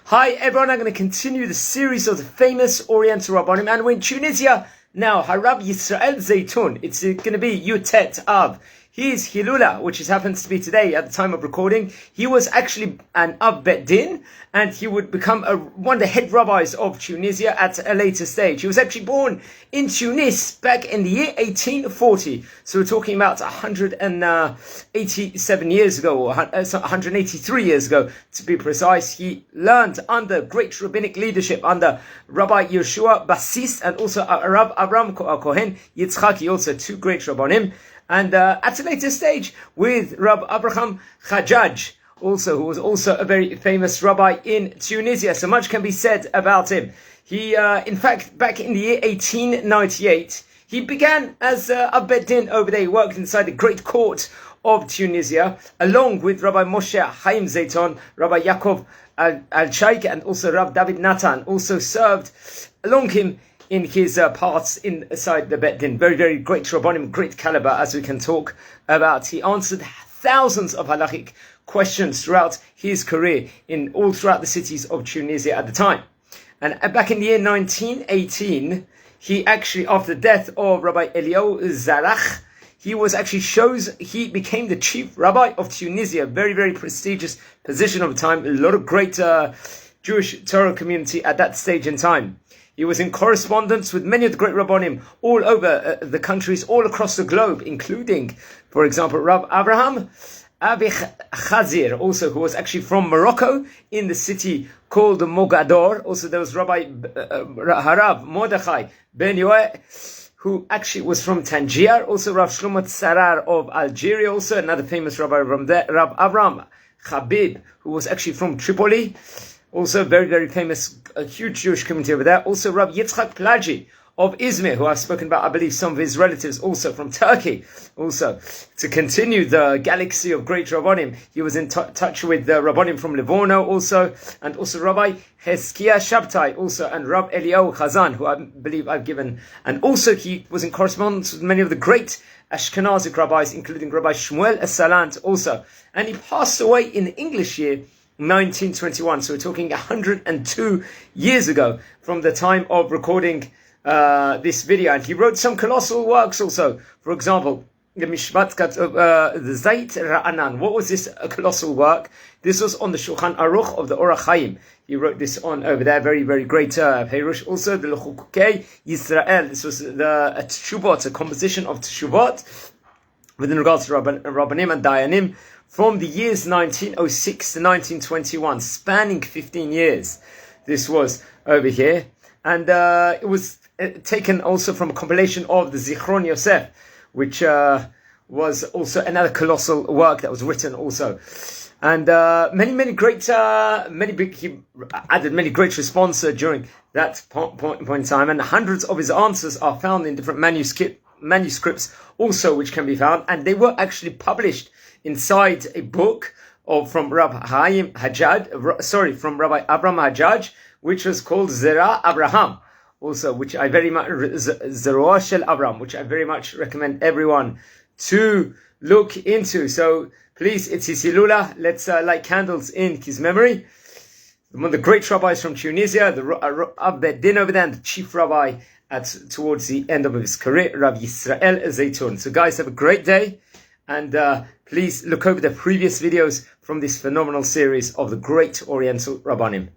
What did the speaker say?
Hi everyone, I'm going to continue the series of the famous Oriental Rabbanim, and we're in Tunisia now. Rabbi Yisrael Zeyton. It's going to be Yutet Av. His Hilula, which happens to be today at the time of recording, he was actually an Av Bet Din, and he would become one of the head rabbis of Tunisia at a later stage. He was actually born in Tunis back in the year 1840. So we're talking about 187 years ago, or 183 years ago to be precise. He learned under great rabbinic leadership under Rabbi Yeshua Bassis and also Rav Avram Kohen Yitzchaki, also two great rabbanim. And at a later stage with Rabbi Abraham Hajjaj, also, who was also a very famous rabbi in Tunisia. So much can be said about him. He, in fact, back in the year 1898, he began as a Bet Din over there. He worked inside the great court of Tunisia, along with Rabbi Moshe Chaim Zeyton, Rabbi Yaakov Al-Shaikh, and also Rav David Natan, also served along him in his parts inside the Bet Din. Very, very great rabbanim, great caliber, as we can talk about. He answered thousands of halachic questions throughout his career in all throughout the cities of Tunisia at the time. And back in the year 1918, he actually, after the death of Rabbi Elihu Zalach, he became the chief rabbi of Tunisia. Very, very prestigious position of the time. A lot of great Jewish Torah community at that stage in time. He was in correspondence with many of the great Rabbanim all over the countries, all across the globe, including, for example, Rav Abraham Khazir, also, who was actually from Morocco, in the city called Mogador. Also, there was Rabbi Harav Mordechai Ben Yoeh, who actually was from Tangier. Also, Rav Shlomo Tsarar of Algeria, also another famous rabbi from there. Rav Avram Habib, who was actually from Tripoli. Also very, very famous, a huge Jewish community over there. Also Rabbi Yitzchak Plagi of Izmir, who I've spoken about, I believe, some of his relatives also from Turkey. Also, to continue the galaxy of great Rabbanim, he was in touch with the Rabbanim from Livorno also, and also Rabbi Hezkiah Shabtai also, and Rabbi Eliyahu Chazan, who I believe I've given. And also he was in correspondence with many of the great Ashkenazic rabbis, including Rabbi Shmuel Salant also. And he passed away in the English year 1921, so we're talking 102 years ago from the time of recording this video. And he wrote some colossal works also. For example, the Mishpat the Zait Ra'anan. What was this colossal work? This was on the Shulchan Aruch of the Orach Chaim. He wrote this on over there. Very, very great Perush. Also the L'chukei Yisrael. This was the Teshuvot, a composition of Teshuvot within regards to Rabbanim and Dayanim, from the years 1906 to 1921, spanning 15 years. This was over here. And it was taken also from a compilation of the Zichron Yosef, which was also another colossal work that was written also. And many great, he added many great responses during that point in time. And hundreds of his answers are found in different manuscripts also, which can be found. And they were actually published inside a book from Rabbi Abraham Hajjaj, which was called Zera Abraham, also, which I very much, Zera Shel Abraham, which I very much recommend everyone to look into. So please, it's his Hilula. Let's light candles in his memory. One of the great rabbis from Tunisia, the Av Bet Din over there, and the chief rabbi towards the end of his career, Rabbi Yisrael Zeyton. So guys, have a great day. And please look over the previous videos from this phenomenal series of the great Oriental Rabbanim.